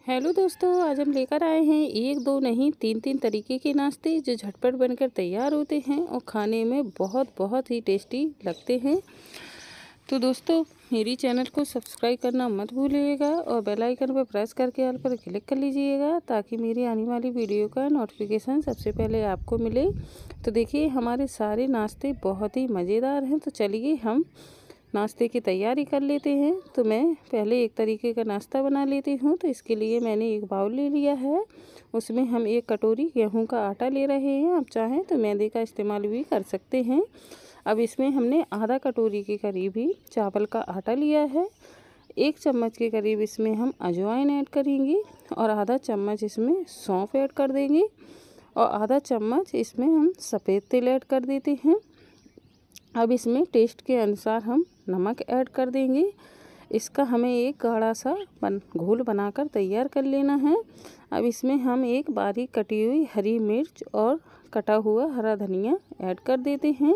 Hello दोस्तों, आज हम लेकर आए हैं एक दो नहीं तीन तरीके के नाश्ते जो झटपट बनकर तैयार होते हैं और खाने में बहुत ही टेस्टी लगते हैं। तो दोस्तों, मेरी चैनल को सब्सक्राइब करना मत भूलिएगा और बेल आइकन पर प्रेस करके ऑल पर क्लिक कर लीजिएगा ताकि मेरी आने वाली वीडियो का नोटिफिकेशन सबसे पहले आपको मिले। तो देखिए, हमारे सारे नाश्ते बहुत ही मज़ेदार हैं। तो चलिए हम नाश्ते की तैयारी कर लेते हैं। तो मैं पहले एक तरीके का नाश्ता बना लेती हूँ। तो इसके लिए मैंने एक बाउल ले लिया है, उसमें हम एक कटोरी गेहूं का आटा ले रहे हैं। आप चाहें तो मैदे का इस्तेमाल भी कर सकते हैं। अब इसमें हमने आधा कटोरी के करीब ही चावल का आटा लिया है। 1 चम्मच के करीब इसमें हम अजवाइन ऐड करेंगे और आधा चम्मच इसमें सौंफ ऐड कर देंगे और आधा चम्मच इसमें हम सफ़ेद तिल ऐड कर देते हैं। अब इसमें टेस्ट के अनुसार हम नमक ऐड कर देंगे। इसका हमें एक गाढ़ा सा घोल बनाकर तैयार कर लेना है। अब इसमें हम एक बारीक कटी हुई हरी मिर्च और कटा हुआ हरा धनिया ऐड कर देते हैं।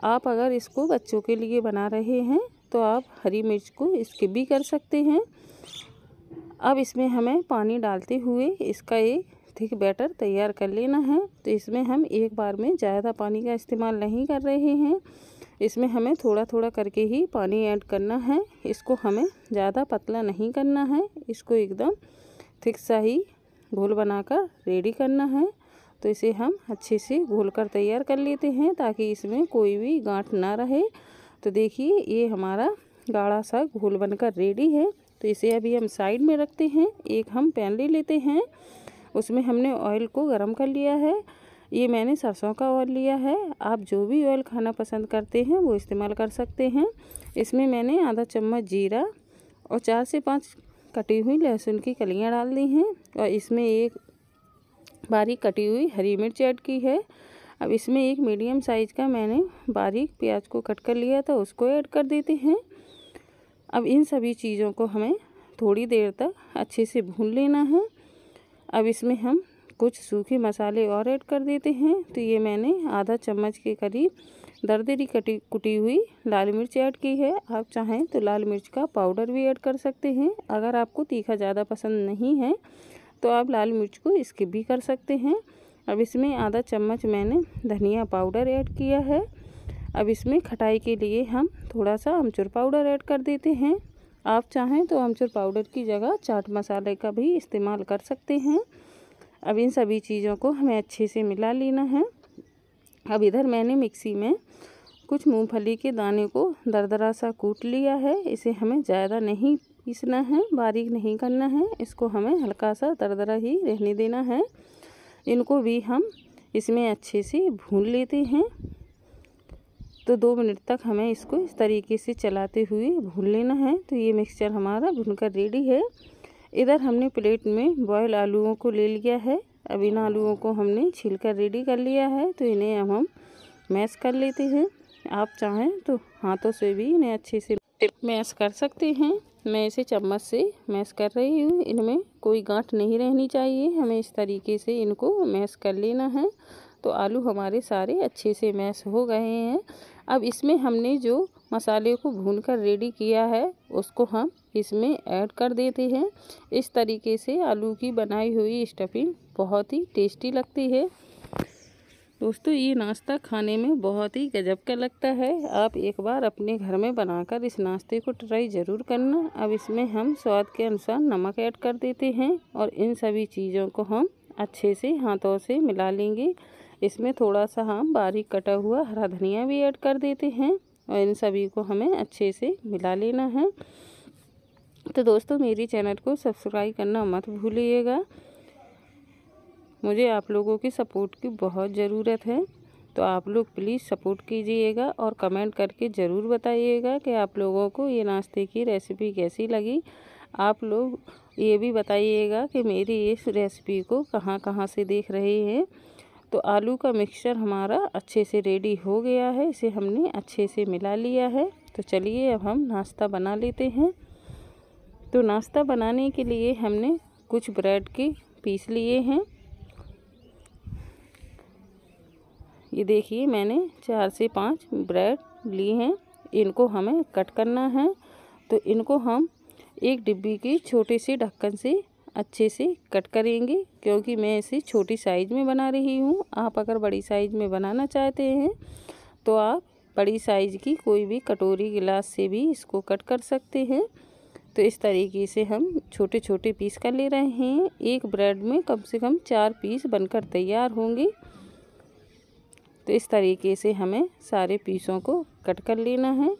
आप अगर इसको बच्चों के लिए बना रहे हैं तो आप हरी मिर्च को स्किप भी कर सकते हैं। अब इसमें हमें पानी डालते हुए इसका एक थिक बैटर तैयार कर लेना है। तो इसमें हम एक बार में ज़्यादा पानी का इस्तेमाल नहीं कर रहे हैं, इसमें हमें थोड़ा थोड़ा करके ही पानी ऐड करना है। इसको हमें ज़्यादा पतला नहीं करना है, इसको एकदम थिक सा ही घोल बनाकर रेडी करना है। तो इसे हम अच्छे से घोल कर तैयार कर लेते हैं ताकि इसमें कोई भी गांठ ना रहे। तो देखिए, ये हमारा गाढ़ा सा घोल बनकर रेडी है। तो इसे अभी हम साइड में रखते हैं। एक हम पैन ले लेते हैं, उसमें हमने ऑयल को गरम कर लिया है। ये मैंने सरसों का ऑयल लिया है। आप जो भी ऑयल खाना पसंद करते हैं वो इस्तेमाल कर सकते हैं। इसमें मैंने आधा चम्मच जीरा और 4 से 5 कटी हुई लहसुन की कलियां डाल दी हैं और इसमें एक बारीक कटी हुई हरी मिर्च ऐड की है। अब इसमें एक मीडियम साइज़ का मैंने बारीक प्याज को कट कर लिया था, उसको ऐड कर देते हैं। अब इन सभी चीज़ों को हमें थोड़ी देर तक अच्छे से भून लेना है। अब इसमें हम कुछ सूखे मसाले और ऐड कर देते हैं। तो ये मैंने आधा चम्मच के करीब दरदरी कुटी हुई लाल मिर्च ऐड की है। आप चाहें तो लाल मिर्च का पाउडर भी ऐड कर सकते हैं। अगर आपको तीखा ज़्यादा पसंद नहीं है तो आप लाल मिर्च को स्किप भी कर सकते हैं। अब इसमें आधा चम्मच मैंने धनिया पाउडर ऐड किया है। अब इसमें खटाई के लिए हम थोड़ा सा अमचूर पाउडर ऐड कर देते हैं। आप चाहें तो अमचूर पाउडर की जगह चाट मसाले का भी इस्तेमाल कर सकते हैं। अब इन सभी चीज़ों को हमें अच्छे से मिला लेना है। अब इधर मैंने मिक्सी में कुछ मूंगफली के दाने को दरदरा सा कूट लिया है। इसे हमें ज़्यादा नहीं पीसना है, बारीक नहीं करना है, इसको हमें हल्का सा दरदरा ही रहने देना है। इनको भी हम इसमें अच्छे से भून लेते हैं। तो 2 मिनट तक हमें इसको इस तरीके से चलाते हुए भून लेना है। तो ये मिक्सचर हमारा भुनकर रेडी है। इधर हमने प्लेट में बॉयल आलूओं को ले लिया है। अब इन आलूओं को हमने छीलकर रेडी कर लिया है। तो इन्हें अब हम मैश कर लेते हैं। आप चाहें तो हाथों से भी इन्हें अच्छे से मैश कर सकते हैं। मैं इसे चम्मच से मैश कर रही हूँ। इनमें कोई गांठ नहीं रहनी चाहिए, हमें इस तरीके से इनको मैश कर लेना है। तो आलू हमारे सारे अच्छे से मैश हो गए हैं। अब इसमें हमने जो मसाले को भूनकर रेडी किया है उसको हम इसमें ऐड कर देते हैं। इस तरीके से आलू की बनाई हुई स्टफिंग बहुत ही टेस्टी लगती है। दोस्तों, ये नाश्ता खाने में बहुत ही गजब का लगता है। आप एक बार अपने घर में बनाकर इस नाश्ते को ट्राई ज़रूर करना। अब इसमें हम स्वाद के अनुसार नमक ऐड कर देते हैं और इन सभी चीज़ों को हम अच्छे से हाथों से मिला लेंगे। इसमें थोड़ा सा हम बारीक कटा हुआ हरा धनिया भी ऐड कर देते हैं और इन सभी को हमें अच्छे से मिला लेना है। तो दोस्तों, मेरी चैनल को सब्सक्राइब करना मत भूलिएगा। मुझे आप लोगों की सपोर्ट की बहुत ज़रूरत है। तो आप लोग प्लीज़ सपोर्ट कीजिएगा और कमेंट करके ज़रूर बताइएगा कि आप लोगों को ये नाश्ते की रेसिपी कैसी लगी। आप लोग ये भी बताइएगा कि मेरी इस रेसिपी को कहाँ कहाँ से देख रहे हैं। तो आलू का मिक्सचर हमारा अच्छे से रेडी हो गया है, इसे हमने अच्छे से मिला लिया है। तो चलिए अब हम नाश्ता बना लेते हैं। तो नाश्ता बनाने के लिए हमने कुछ ब्रेड के पीस लिए हैं। ये देखिए, मैंने 4 से 5 ब्रेड लिए हैं। इनको हमें कट करना है। तो इनको हम एक डिब्बी के छोटे से ढक्कन से अच्छे से कट करेंगे, क्योंकि मैं इसे छोटी साइज़ में बना रही हूँ। आप अगर बड़ी साइज़ में बनाना चाहते हैं तो आप बड़ी साइज़ की कोई भी कटोरी गिलास से भी इसको कट कर सकते हैं। तो इस तरीके से हम छोटे छोटे पीस कर ले रहे हैं। एक ब्रेड में कम से कम 4 पीस बनकर तैयार होंगे। तो इस तरीके से हमें सारे पीसों को कट कर लेना है।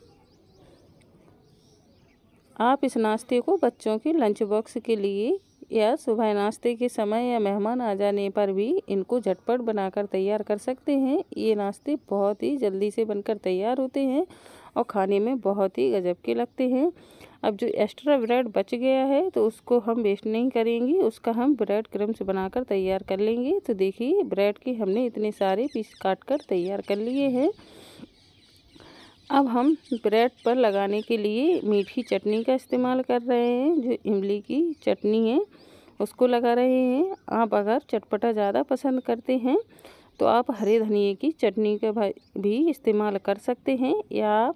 आप इस नाश्ते को बच्चों के लंच बॉक्स के लिए या सुबह नाश्ते के समय या मेहमान आ जाने पर भी इनको झटपट बनाकर तैयार कर सकते हैं। ये नाश्ते बहुत ही जल्दी से बनकर तैयार होते हैं और खाने में बहुत ही गजब के लगते हैं। अब जो एक्स्ट्रा ब्रेड बच गया है तो उसको हम वेस्ट नहीं करेंगे, उसका हम ब्रेड क्रम्स बनाकर तैयार कर लेंगे। तो देखिए ब्रेड के हमने इतने सारे पीस काट कर तैयार कर लिए हैं। अब हम ब्रेड पर लगाने के लिए मीठी चटनी का इस्तेमाल कर रहे हैं। जो इमली की चटनी है उसको लगा रहे हैं। आप अगर चटपटा ज़्यादा पसंद करते हैं तो आप हरे धनिए की चटनी का भी इस्तेमाल कर सकते हैं, या आप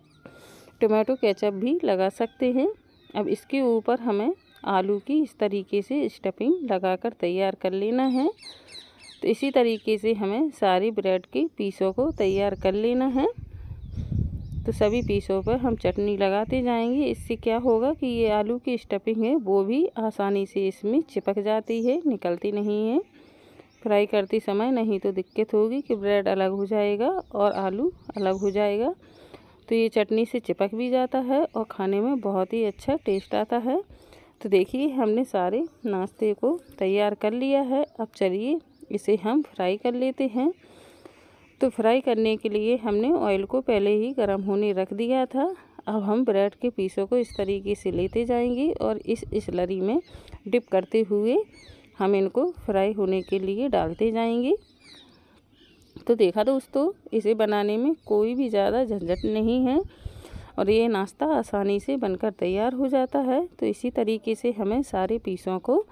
टोमेटो केचप भी लगा सकते हैं। अब इसके ऊपर हमें आलू की इस तरीके से स्टफिंग लगाकर तैयार कर लेना है। तो इसी तरीके से हमें सारी ब्रेड के पीसों को तैयार कर लेना है। तो सभी पीसों पर हम चटनी लगाते जाएंगे। इससे क्या होगा कि ये आलू की स्टफिंग है वो भी आसानी से इसमें चिपक जाती है, निकलती नहीं है फ्राई करते समय। नहीं तो दिक्कत होगी कि ब्रेड अलग हो जाएगा और आलू अलग हो जाएगा। तो ये चटनी से चिपक भी जाता है और खाने में बहुत ही अच्छा टेस्ट आता है। तो देखिए हमने सारे नाश्ते को तैयार कर लिया है। अब चलिए इसे हम फ्राई कर लेते हैं। तो फ्राई करने के लिए हमने ऑयल को पहले ही गर्म होने रख दिया था। अब हम ब्रेड के पीसों को इस तरीके से लेते जाएंगे और इस स्लरी में डिप करते हुए हम इनको फ्राई होने के लिए डालते जाएंगे। तो देखा दोस्तों, इसे बनाने में कोई भी ज़्यादा झंझट नहीं है और ये नाश्ता आसानी से बनकर तैयार हो जाता है। तो इसी तरीके से हमें सारे पीसों को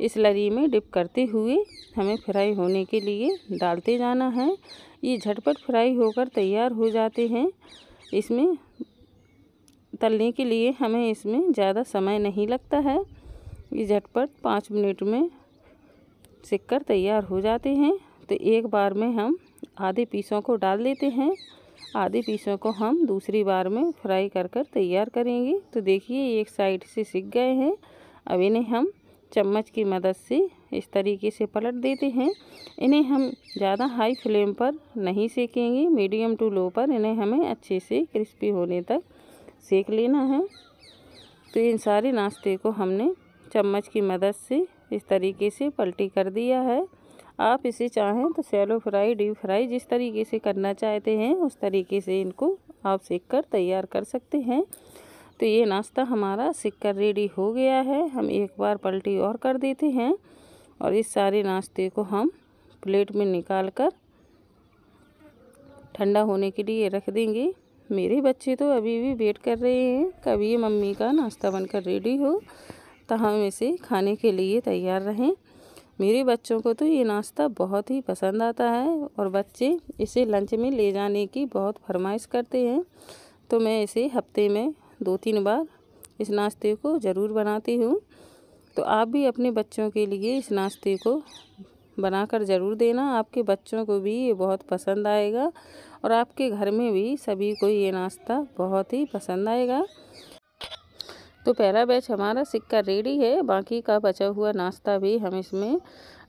इस स्लरी में डिप करते हुए हमें फ्राई होने के लिए डालते जाना है। ये झटपट फ्राई होकर तैयार हो जाते हैं। इसमें तलने के लिए हमें इसमें ज़्यादा समय नहीं लगता है। ये झटपट 5 मिनट में सिककर तैयार हो जाते हैं। तो एक बार में हम आधे पीसों को डाल देते हैं, आधे पीसों को हम दूसरी बार में फ्राई कर तैयार करेंगे। तो देखिए एक साइड से सिक गए हैं। अब इन्हें हम चम्मच की मदद से इस तरीके से पलट देते हैं। इन्हें हम ज़्यादा हाई फ्लेम पर नहीं सेकेंगे, मीडियम टू लो पर इन्हें हमें अच्छे से क्रिस्पी होने तक सेक लेना है। तो इन सारे नाश्ते को हमने चम्मच की मदद से इस तरीके से पलटी कर दिया है। आप इसे चाहें तो शैलो फ्राई, डीप फ्राई, जिस तरीके से करना चाहते हैं उस तरीके से इनको आप सेक कर तैयार कर सकते हैं। तो ये नाश्ता हमारा सिक कर रेडी हो गया है। हम एक बार पलटी और कर देते हैं और इस सारे नाश्ते को हम प्लेट में निकाल कर ठंडा होने के लिए रख देंगे। मेरे बच्चे तो अभी भी वेट कर रहे हैं कब ये मम्मी का नाश्ता बनकर रेडी हो तो हम इसे खाने के लिए तैयार रहें। मेरे बच्चों को तो ये नाश्ता बहुत ही पसंद आता है और बच्चे इसे लंच में ले जाने की बहुत फरमाइश करते हैं। तो मैं इसे हफ्ते में 2-3 बार इस नाश्ते को ज़रूर बनाती हूँ। तो आप भी अपने बच्चों के लिए इस नाश्ते को बनाकर ज़रूर देना। आपके बच्चों को भी ये बहुत पसंद आएगा और आपके घर में भी सभी को ये नाश्ता बहुत ही पसंद आएगा। तो पहला बैच हमारा सिक्का रेडी है। बाकी का बचा हुआ नाश्ता भी हम इसमें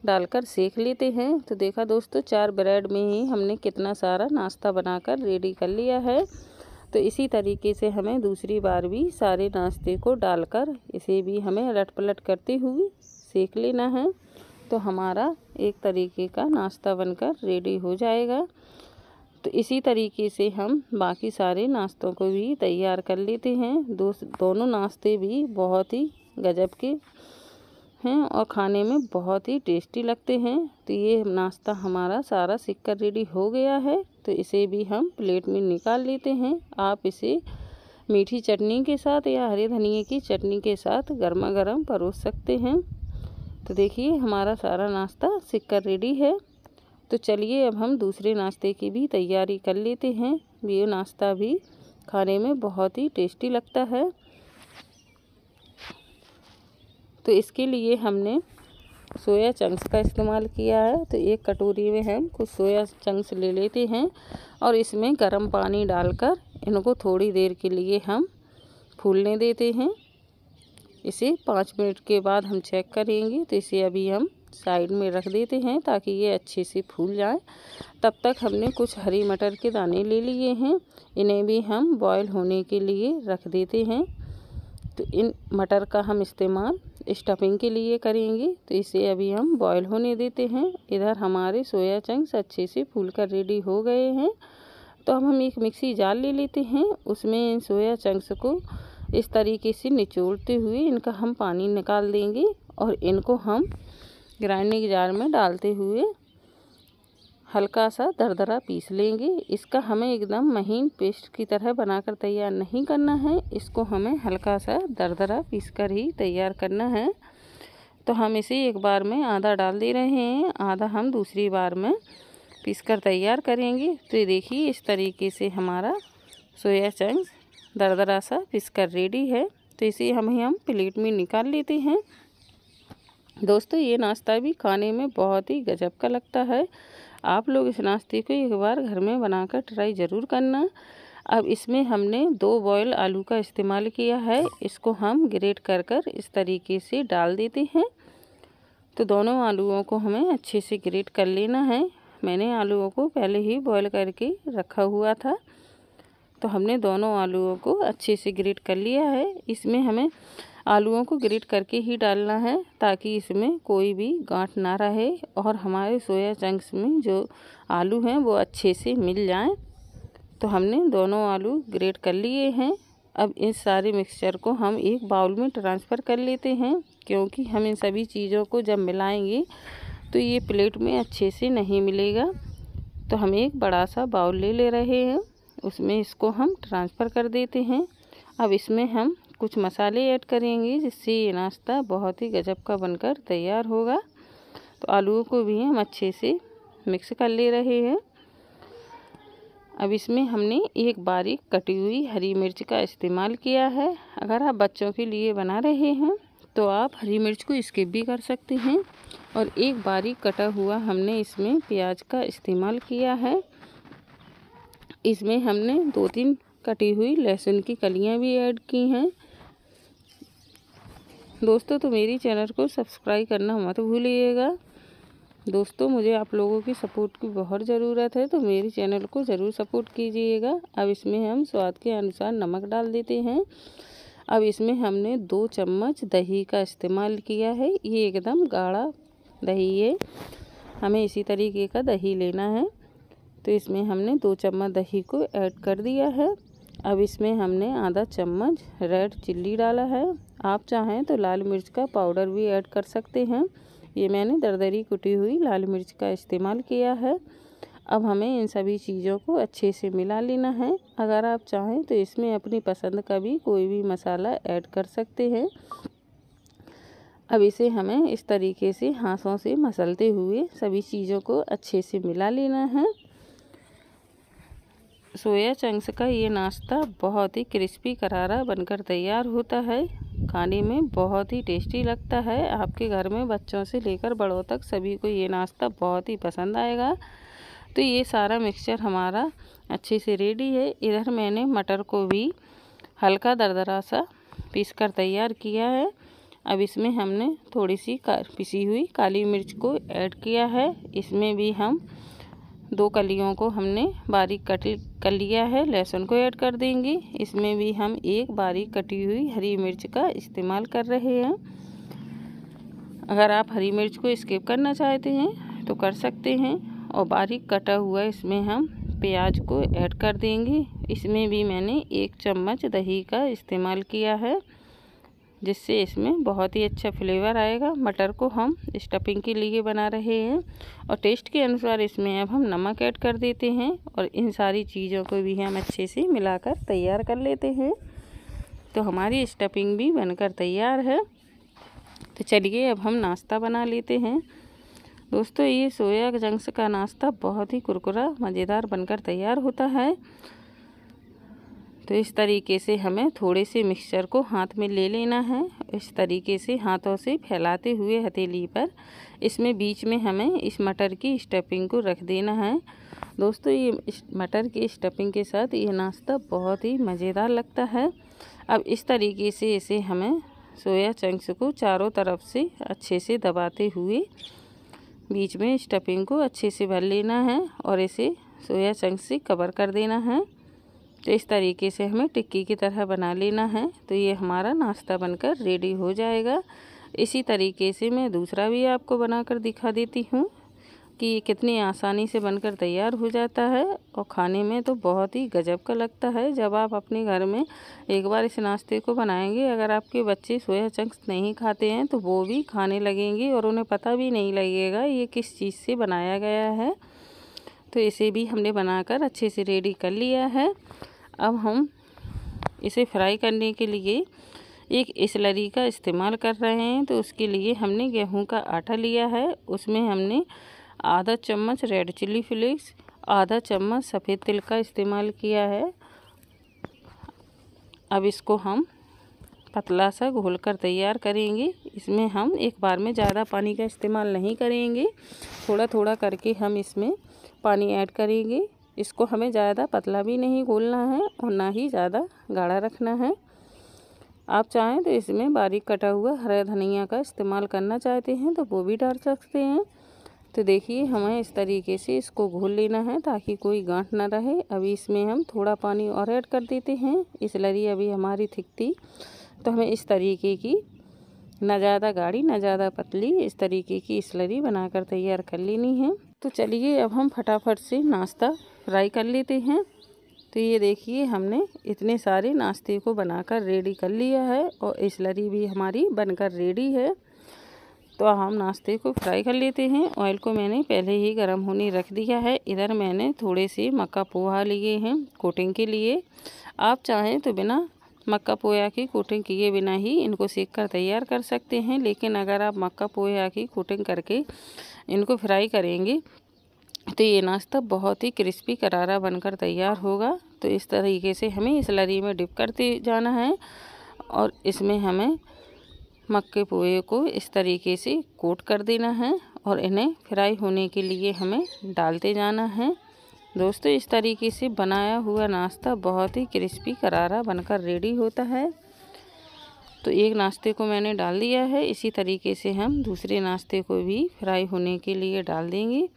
डालकर सेक लेते हैं। तो देखा दोस्तों, 4 ब्रेड में ही हमने कितना सारा नाश्ता बनाकर रेडी कर लिया है। तो इसी तरीके से हमें दूसरी बार भी सारे नाश्ते को डालकर इसे भी हमें अलट पलट करते हुए सेक लेना है। तो हमारा एक तरीके का नाश्ता बनकर रेडी हो जाएगा। तो इसी तरीके से हम बाकी सारे नाश्तों को भी तैयार कर लेते हैं। दोनों नाश्ते भी बहुत ही गजब के हैं और खाने में बहुत ही टेस्टी लगते हैं। तो ये नाश्ता हमारा सारा सिककर रेडी हो गया है। तो इसे भी हम प्लेट में निकाल लेते हैं। आप इसे मीठी चटनी के साथ या हरे धनिए की चटनी के साथ गर्मा गर्म परोस सकते हैं। तो देखिए हमारा सारा नाश्ता सिककर रेडी है। तो चलिए अब हम दूसरे नाश्ते की भी तैयारी कर लेते हैं। ये नाश्ता भी खाने में बहुत ही टेस्टी लगता है। तो इसके लिए हमने सोया चंक्स का इस्तेमाल किया है। तो एक कटोरी में हम कुछ सोया चंक्स ले लेते हैं और इसमें गर्म पानी डालकर इनको थोड़ी देर के लिए हम फूलने देते हैं। इसे 5 मिनट के बाद हम चेक करेंगे। तो इसे अभी हम साइड में रख देते हैं ताकि ये अच्छे से फूल जाए। तब तक हमने कुछ हरी मटर के दाने ले लिए हैं, इन्हें भी हम बॉईल होने के लिए रख देते हैं। तो इन मटर का हम इस्तेमाल स्टफिंग के लिए करेंगे। तो इसे अभी हम बॉईल होने देते हैं। इधर हमारे सोया चंक्स अच्छे से फूलकर रेडी हो गए हैं। तो अब हम एक मिक्सी जार ले लेते हैं, उसमें इन सोया चंक्स को इस तरीके से निचोड़ते हुए इनका हम पानी निकाल देंगे और इनको हम ग्राइंडिंग जार में डालते हुए हल्का सा दरदरा पीस लेंगे। इसका हमें एकदम महीन पेस्ट की तरह बनाकर तैयार नहीं करना है, इसको हमें हल्का सा दरदरा पीसकर ही तैयार करना है। तो हम इसे एक बार में आधा डाल दे रहे हैं, आधा हम दूसरी बार में पीसकर तैयार करेंगे। तो ये देखिए इस तरीके से हमारा सोया चंक्स दरदरा सा पीसकर रेडी है। तो इसे हम प्लेट में निकाल लेते हैं। दोस्तों ये नाश्ता भी खाने में बहुत ही गजब का लगता है। आप लोग इस नाश्ते को एक बार घर में बनाकर ट्राई ज़रूर करना। अब इसमें हमने 2 बॉयल आलू का इस्तेमाल किया है, इसको हम ग्रेट कर इस तरीके से डाल देते हैं। तो दोनों आलूओं को हमें अच्छे से ग्रेट कर लेना है। मैंने आलूओं को पहले ही बॉयल करके रखा हुआ था। तो हमने दोनों आलूओं को अच्छे से ग्रेट कर लिया है। इसमें हमें आलूओं को ग्रेट करके ही डालना है ताकि इसमें कोई भी गांठ ना रहे और हमारे सोया चंक्स में जो आलू हैं वो अच्छे से मिल जाएं। तो हमने दोनों आलू ग्रेट कर लिए हैं। अब इस सारे मिक्सचर को हम एक बाउल में ट्रांसफ़र कर लेते हैं, क्योंकि हम इन सभी चीज़ों को जब मिलाएंगे तो ये प्लेट में अच्छे से नहीं मिलेगा। तो हम एक बड़ा सा बाउल ले रहे हैं, उसमें इसको हम ट्रांसफ़र कर देते हैं। अब इसमें हम कुछ मसाले ऐड करेंगे जिससे ये नाश्ता बहुत ही गजब का बनकर तैयार होगा। तो आलूओं को भी हम अच्छे से मिक्स कर ले रहे हैं। अब इसमें हमने एक बारीक कटी हुई हरी मिर्च का इस्तेमाल किया है। अगर आप बच्चों के लिए बना रहे हैं तो आप हरी मिर्च को स्किप भी कर सकते हैं। और एक बारीक कटा हुआ हमने इसमें प्याज का इस्तेमाल किया है। इसमें हमने 2-3 कटी हुई लहसुन की कलियां भी ऐड की हैं। दोस्तों तो मेरी चैनल को सब्सक्राइब करना मत भूलिएगा। दोस्तों मुझे आप लोगों की सपोर्ट की बहुत ज़रूरत है, तो मेरी चैनल को ज़रूर सपोर्ट कीजिएगा। अब इसमें हम स्वाद के अनुसार नमक डाल देते हैं। अब इसमें हमने 2 चम्मच दही का इस्तेमाल किया है। ये एकदम गाढ़ा दही है, हमें इसी तरीके का दही लेना है। तो इसमें हमने 2 चम्मच दही को ऐड कर दिया है। अब इसमें हमने आधा चम्मच रेड चिल्ली डाला है। आप चाहें तो लाल मिर्च का पाउडर भी ऐड कर सकते हैं। ये मैंने दरदरी कुटी हुई लाल मिर्च का इस्तेमाल किया है। अब हमें इन सभी चीज़ों को अच्छे से मिला लेना है। अगर आप चाहें तो इसमें अपनी पसंद का भी कोई भी मसाला ऐड कर सकते हैं। अब इसे हमें इस तरीके से हाथों से मसलते हुए सभी चीज़ों को अच्छे से मिला लेना है। सोया चंक्स का ये नाश्ता बहुत ही क्रिस्पी करारा बनकर तैयार होता है। खाने में बहुत ही टेस्टी लगता है। आपके घर में बच्चों से लेकर बड़ों तक सभी को ये नाश्ता बहुत ही पसंद आएगा। तो ये सारा मिक्सचर हमारा अच्छे से रेडी है। इधर मैंने मटर को भी हल्का दरदरा सा पीसकर तैयार किया है। अब इसमें हमने थोड़ी सी पिसी हुई काली मिर्च को ऐड किया है। इसमें भी हम 2 कलियों को हमने बारीक कट कर लिया है। लहसुन को ऐड कर देंगे। इसमें भी हम एक बारीक कटी हुई हरी मिर्च का इस्तेमाल कर रहे हैं। अगर आप हरी मिर्च को स्किप करना चाहते हैं तो कर सकते हैं। और बारीक कटा हुआ इसमें हम प्याज को ऐड कर देंगे। इसमें भी मैंने 1 चम्मच दही का इस्तेमाल किया है, जिससे इसमें बहुत ही अच्छा फ्लेवर आएगा। मटर को हम स्टफिंग के लिए बना रहे हैं और टेस्ट के अनुसार इसमें अब हम नमक ऐड कर देते हैं और इन सारी चीज़ों को भी हम अच्छे से मिलाकर तैयार कर लेते हैं। तो हमारी स्टफिंग भी बनकर तैयार है। तो चलिए अब हम नाश्ता बना लेते हैं। दोस्तों ये सोया चंक्स का नाश्ता बहुत ही कुरकुरा मज़ेदार बनकर तैयार होता है। तो इस तरीके से हमें थोड़े से मिक्सचर को हाथ में ले लेना है। इस तरीके से हाथों से फैलाते हुए हथेली पर इसमें बीच में हमें इस मटर की स्टफिंग को रख देना है। दोस्तों ये मटर की स्टफिंग के साथ ये नाश्ता बहुत ही मज़ेदार लगता है। अब इस तरीके से इसे हमें सोया चंक्स को चारों तरफ से अच्छे से दबाते हुए बीच में स्टफिंग को अच्छे से भर लेना है और इसे सोया चंक्स से कवर कर देना है। तो इस तरीके से हमें टिक्की की तरह बना लेना है। तो ये हमारा नाश्ता बनकर रेडी हो जाएगा। इसी तरीके से मैं दूसरा भी आपको बनाकर दिखा देती हूँ कि ये कितनी आसानी से बनकर तैयार हो जाता है और खाने में तो बहुत ही गजब का लगता है। जब आप अपने घर में एक बार इस नाश्ते को बनाएंगे, अगर आपके बच्चे सोया चंक्स नहीं खाते हैं तो वो भी खाने लगेंगे और उन्हें पता भी नहीं लगेगा ये किस चीज़ से बनाया गया है। तो इसे भी हमने बनाकर अच्छे से रेडी कर लिया है। अब हम इसे फ्राई करने के लिए एक स्लरी का इस्तेमाल कर रहे हैं। तो उसके लिए हमने गेहूं का आटा लिया है, उसमें हमने आधा चम्मच रेड चिली फ्लेक्स, आधा चम्मच सफ़ेद तिल का इस्तेमाल किया है। अब इसको हम पतला सा घोल कर तैयार करेंगे। इसमें हम एक बार में ज़्यादा पानी का इस्तेमाल नहीं करेंगे, थोड़ा थोड़ा करके हम इसमें पानी ऐड करेंगे। इसको हमें ज़्यादा पतला भी नहीं घोलना है और ना ही ज़्यादा गाढ़ा रखना है। आप चाहें तो इसमें बारीक कटा हुआ हरा धनिया का इस्तेमाल करना चाहते हैं तो वो भी डाल सकते हैं। तो देखिए हमें इस तरीके से इसको घोल लेना है ताकि कोई गांठ ना रहे। अभी इसमें हम थोड़ा पानी और ऐड कर देते हैं। स्लरी अभी हमारी थिक थी तो हमें इस तरीके की ना ज़्यादा गाढ़ी ना ज़्यादा पतली इस तरीके की स्लरी बनाकर तैयार कर लेनी है। तो चलिए अब हम फटाफट से नाश्ता फ्राई कर लेते हैं। तो ये देखिए हमने इतने सारे नाश्ते को बनाकर रेडी कर लिया है और स्लरी भी हमारी बनकर रेडी है। तो हम नाश्ते को फ्राई कर लेते हैं। ऑयल को मैंने पहले ही गर्म होने रख दिया है। इधर मैंने थोड़े से मक्का पोहा लिए हैं कोटिंग के लिए। आप चाहें तो बिना मक्का पोहा की कोटिंग किए बिना ही इनको सेक कर तैयार कर सकते हैं, लेकिन अगर आप मक्का पोहा की कोटिंग करके इनको फ्राई करेंगे तो ये नाश्ता बहुत ही क्रिस्पी करारा बनकर तैयार होगा। तो इस तरीके से हमें स्लरी में डिप करते जाना है और इसमें हमें मक्के पोहे को इस तरीके से कोट कर देना है और इन्हें फ्राई होने के लिए हमें डालते जाना है। दोस्तों इस तरीके से बनाया हुआ नाश्ता बहुत ही क्रिस्पी करारा बनकर रेडी होता है। तो एक नाश्ते को मैंने डाल दिया है, इसी तरीके से हम दूसरे नाश्ते को भी फ्राई होने के लिए डाल देंगे।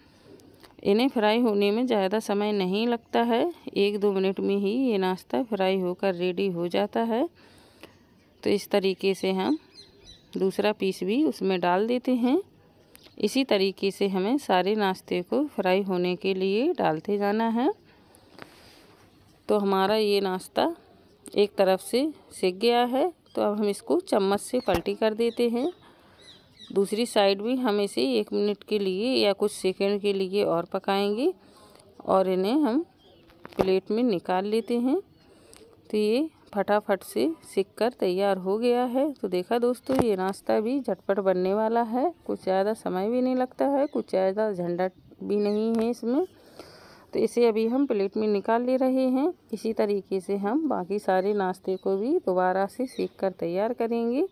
इन्हें फ्राई होने में ज़्यादा समय नहीं लगता है, 1-2 मिनट में ही ये नाश्ता फ्राई होकर रेडी हो जाता है। तो इस तरीके से हम दूसरा पीस भी उसमें डाल देते हैं। इसी तरीके से हमें सारे नाश्ते को फ्राई होने के लिए डालते जाना है। तो हमारा ये नाश्ता एक तरफ से सिक गया है, तो अब हम इसको चम्मच से पलटी कर देते हैं। दूसरी साइड भी हम इसे 1 मिनट के लिए या कुछ सेकंड के लिए और पकाएंगे और इन्हें हम प्लेट में निकाल लेते हैं। तो ये फटाफट से सिक कर तैयार हो गया है। तो देखा दोस्तों ये नाश्ता भी झटपट बनने वाला है, कुछ ज़्यादा समय भी नहीं लगता है, कुछ ज़्यादा झंझट भी नहीं है इसमें। तो इसे अभी हम प्लेट में निकाल ले रहे हैं। इसी तरीके से हम बाकी सारे नाश्ते को भी दोबारा से सेक कर तैयार करेंगे।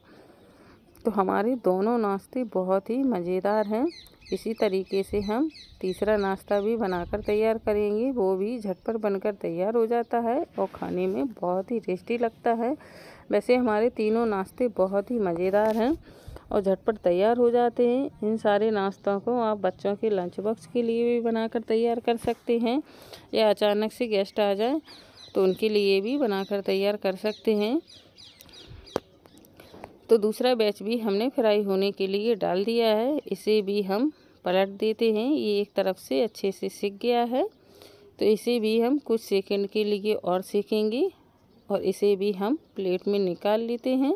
तो हमारे दोनों नाश्ते बहुत ही मज़ेदार हैं। इसी तरीके से हम तीसरा नाश्ता भी बनाकर तैयार करेंगे, वो भी झटपट बनकर तैयार हो जाता है और खाने में बहुत ही टेस्टी लगता है। वैसे हमारे तीनों नाश्ते बहुत ही मज़ेदार हैं और झटपट तैयार हो जाते हैं। इन सारे नाश्तों को आप बच्चों के लंच बॉक्स के लिए भी बनाकर तैयार कर सकते हैं या अचानक से गेस्ट आ जाए तो उनके लिए भी बनाकर तैयार कर सकते हैं। तो दूसरा बैच भी हमने फ्राई होने के लिए डाल दिया है, इसे भी हम पलट देते हैं। ये एक तरफ से अच्छे से सिक गया है, तो इसे भी हम कुछ सेकंड के लिए और सेकेंगे और इसे भी हम प्लेट में निकाल लेते हैं।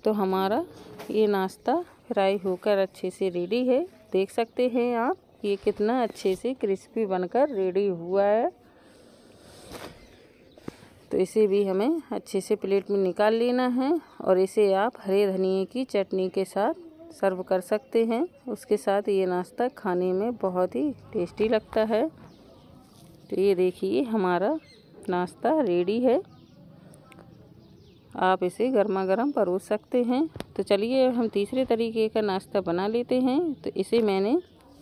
तो हमारा ये नाश्ता फ्राई होकर अच्छे से रेडी है। देख सकते हैं आप ये कितना अच्छे से क्रिस्पी बनकर रेडी हुआ है। तो इसे भी हमें अच्छे से प्लेट में निकाल लेना है और इसे आप हरे धनिए की चटनी के साथ सर्व कर सकते हैं। उसके साथ ये नाश्ता खाने में बहुत ही टेस्टी लगता है। तो ये देखिए हमारा नाश्ता रेडी है। आप इसे गर्मा गर्म परोस सकते हैं। तो चलिए हम तीसरे तरीके का नाश्ता बना लेते हैं। तो इसे मैंने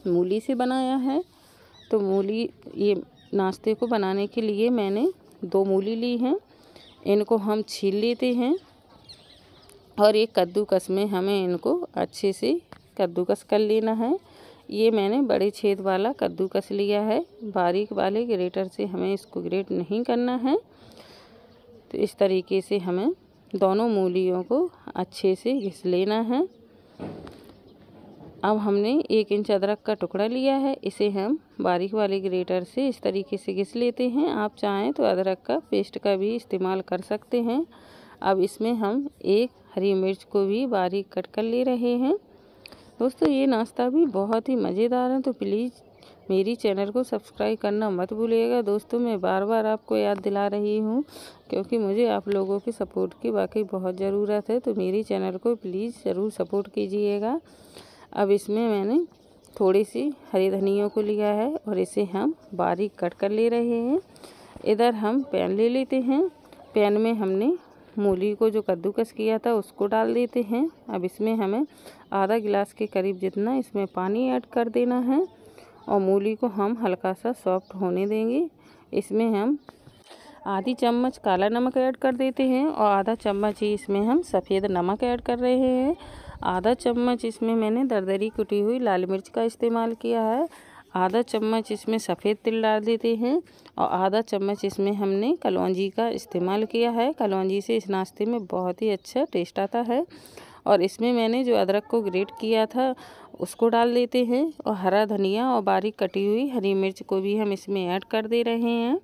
मूली से बनाया है। तो मूली, ये नाश्ते को बनाने के लिए मैंने 2 मूली ली हैं। इनको हम छील लेते हैं और एक कद्दूकस में हमें इनको अच्छे से कद्दूकस कर लेना है। ये मैंने बड़े छेद वाला कद्दूकस लिया है, बारीक वाले ग्रेटर से हमें इसको ग्रेट नहीं करना है। तो इस तरीके से हमें दोनों मूलियों को अच्छे से घिस लेना है। अब हमने 1 इंच अदरक का टुकड़ा लिया है, इसे हम बारीक वाले ग्रेटर से इस तरीके से घिस लेते हैं। आप चाहें तो अदरक का पेस्ट का भी इस्तेमाल कर सकते हैं। अब इसमें हम 1 हरी मिर्च को भी बारीक कट कर ले रहे हैं। दोस्तों ये नाश्ता भी बहुत ही मज़ेदार है, तो प्लीज़ मेरी चैनल को सब्सक्राइब करना मत भूलिएगा। दोस्तों मैं बार बार आपको याद दिला रही हूँ, क्योंकि मुझे आप लोगों के सपोर्ट की वाकई बहुत ज़रूरत है। तो मेरी चैनल को प्लीज़ ज़रूर सपोर्ट कीजिएगा। अब इसमें मैंने थोड़ी सी हरी धनिया को लिया है और इसे हम बारीक कट कर ले रहे हैं। इधर हम पैन ले लेते हैं। पैन में हमने मूली को जो कद्दूकस किया था उसको डाल देते हैं। अब इसमें हमें आधा गिलास के करीब जितना इसमें पानी ऐड कर देना है और मूली को हम हल्का सा सॉफ्ट होने देंगे। इसमें हम आधी चम्मच काला नमक ऐड कर देते हैं और आधा चम्मच ही इसमें हम सफ़ेद नमक ऐड कर रहे हैं। आधा चम्मच इसमें मैंने दरदरी कुटी हुई लाल मिर्च का इस्तेमाल किया है। आधा चम्मच इसमें सफ़ेद तिल डाल देते हैं और आधा चम्मच इसमें हमने कलौंजी का इस्तेमाल किया है। कलौंजी से इस नाश्ते में बहुत ही अच्छा टेस्ट आता है। और इसमें मैंने जो अदरक को ग्रेट किया था उसको डाल देते हैं और हरा धनिया और बारीक कटी हुई हरी मिर्च को भी हम इसमें ऐड कर दे रहे हैं।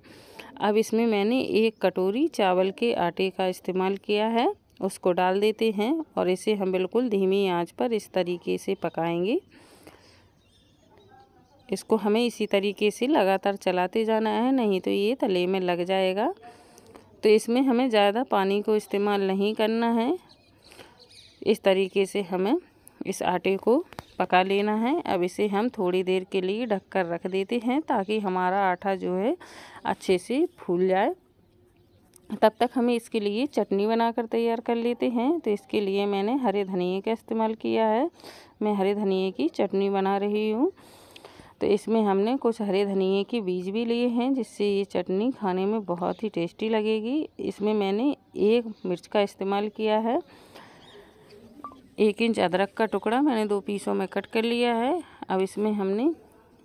अब इसमें मैंने 1 कटोरी चावल के आटे का इस्तेमाल किया है, उसको डाल देते हैं और इसे हम बिल्कुल धीमी आंच पर इस तरीके से पकाएंगे। इसको हमें इसी तरीके से लगातार चलाते जाना है, नहीं तो ये तले में लग जाएगा। तो इसमें हमें ज़्यादा पानी को इस्तेमाल नहीं करना है। इस तरीके से हमें इस आटे को पका लेना है। अब इसे हम थोड़ी देर के लिए ढककर रख देते हैं ताकि हमारा आटा जो है अच्छे से फूल जाए। तब तक हमें इसके लिए चटनी बनाकर तैयार कर लेते हैं। तो इसके लिए मैंने हरे धनिए का इस्तेमाल किया है। मैं हरे धनिए की चटनी बना रही हूँ। तो इसमें हमने कुछ हरे धनिए के बीज भी लिए हैं, जिससे ये चटनी खाने में बहुत ही टेस्टी लगेगी। इसमें मैंने 1 मिर्च का इस्तेमाल किया है। 1 इंच अदरक का टुकड़ा मैंने 2 पीसों में कट कर लिया है। अब इसमें हमने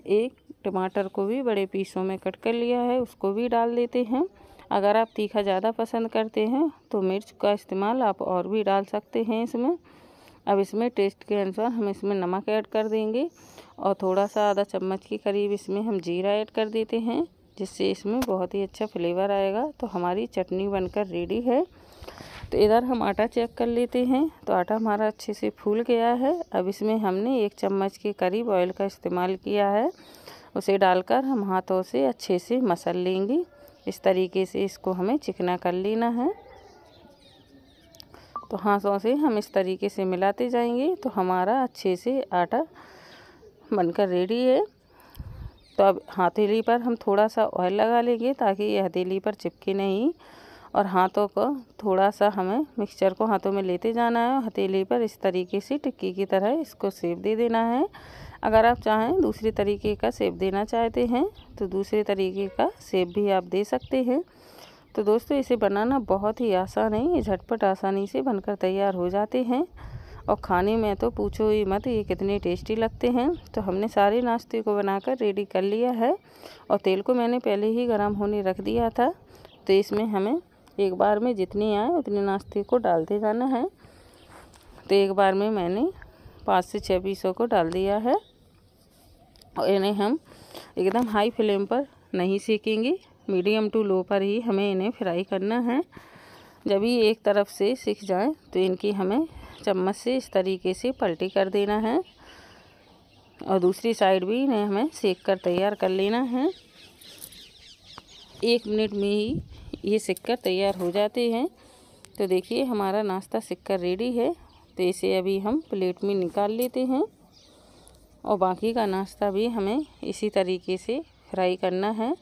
1 टमाटर को भी बड़े पीसों में कट कर लिया है, उसको भी डाल देते हैं। अगर आप तीखा ज़्यादा पसंद करते हैं तो मिर्च का इस्तेमाल आप और भी डाल सकते हैं इसमें। अब इसमें टेस्ट के अनुसार हम इसमें नमक ऐड कर देंगे और थोड़ा सा आधा चम्मच के करीब इसमें हम जीरा ऐड कर देते हैं, जिससे इसमें बहुत ही अच्छा फ्लेवर आएगा। तो हमारी चटनी बनकर रेडी है। तो इधर हम आटा चेक कर लेते हैं। तो आटा हमारा अच्छे से फूल गया है। अब इसमें हमने 1 चम्मच के करीब ऑयल का इस्तेमाल किया है, उसे डालकर हम हाथों से अच्छे से मसल लेंगे। इस तरीके से इसको हमें चिकना कर लेना है। तो हाथों से हम इस तरीके से मिलाते जाएंगे तो हमारा अच्छे से आटा बनकर रेडी है। तो अब हथेली पर हम थोड़ा सा ऑयल लगा लेंगे ताकि ये हथेली पर चिपके नहीं, और हाथों को थोड़ा सा हमें मिक्सचर को हाथों में लेते जाना है और हथेली पर इस तरीके से टिक्की की तरह इसको शेप दे देना है। अगर आप चाहें दूसरे तरीके का शेप देना चाहते हैं तो दूसरे तरीके का शेप भी आप दे सकते हैं। तो दोस्तों इसे बनाना बहुत ही आसान है, ये झटपट आसानी से बनकर तैयार हो जाते हैं और खाने में तो पूछो ही मत ये कितने टेस्टी लगते हैं। तो हमने सारे नाश्ते को बनाकर रेडी कर लिया है और तेल को मैंने पहले ही गर्म होने रख दिया था। तो इसमें हमें एक बार में जितनी आए उतने नाश्ते को डालते जाना है। तो एक बार में मैंने 5 से 6 पीसों को डाल दिया है और इन्हें हम एकदम हाई फ्लेम पर नहीं सेकेंगे, मीडियम टू लो पर ही हमें इन्हें फ्राई करना है। जब ये एक तरफ से सिक जाए तो इनकी हमें चम्मच से इस तरीके से पलटी कर देना है और दूसरी साइड भी इन्हें हमें सेक कर तैयार कर लेना है। 1 मिनट में ही ये सिक कर तैयार हो जाते हैं। तो देखिए हमारा नाश्ता सिक कर रेडी है। तो इसे अभी हम प्लेट में निकाल लेते हैं और बाकी का नाश्ता भी हमें इसी तरीके से फ्राई करना है।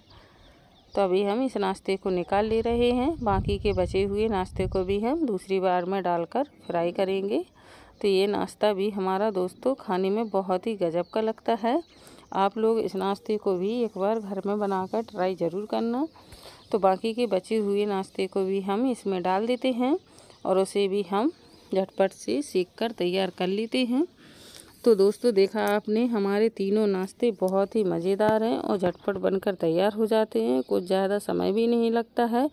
तो अभी हम इस नाश्ते को निकाल ले रहे हैं। बाकी के बचे हुए नाश्ते को भी हम दूसरी बार में डालकर फ्राई करेंगे। तो ये नाश्ता भी हमारा दोस्तों खाने में बहुत ही गजब का लगता है। आप लोग इस नाश्ते को भी एक बार घर में बनाकर ट्राई ज़रूर करना। तो बाकी के बचे हुए नाश्ते को भी हम इसमें डाल देते हैं और उसे भी हम झटपट से सेक कर तैयार कर लेते हैं। तो दोस्तों देखा आपने, हमारे तीनों नाश्ते बहुत ही मज़ेदार हैं और झटपट बनकर तैयार हो जाते हैं। कुछ ज़्यादा समय भी नहीं लगता है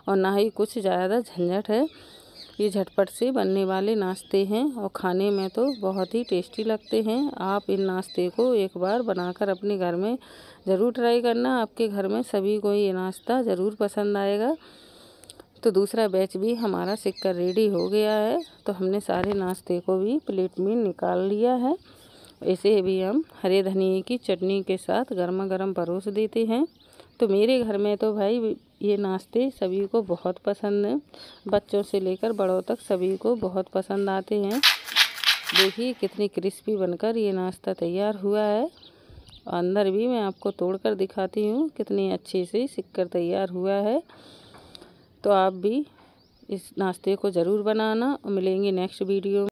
और ना ही कुछ ज़्यादा झंझट है। ये झटपट से बनने वाले नाश्ते हैं और खाने में तो बहुत ही टेस्टी लगते हैं। आप इन नाश्ते को एक बार बनाकर अपने घर में ज़रूर ट्राई करना। आपके घर में सभी को ये नाश्ता ज़रूर पसंद आएगा। तो दूसरा बैच भी हमारा सिककर रेडी हो गया है। तो हमने सारे नाश्ते को भी प्लेट में निकाल लिया है। इसे भी हम हरे धनिए की चटनी के साथ गर्मा गर्म परोस देते हैं। तो मेरे घर में तो भाई ये नाश्ते सभी को बहुत पसंद हैं। बच्चों से लेकर बड़ों तक सभी को बहुत पसंद आते हैं। देखिए कितनी क्रिस्पी बनकर ये नाश्ता तैयार हुआ है। अंदर भी मैं आपको तोड़कर दिखाती हूँ कितनी अच्छे से सिककर तैयार हुआ है। तो आप भी इस नाश्ते को ज़रूर बनाना और मिलेंगे नेक्स्ट वीडियो में।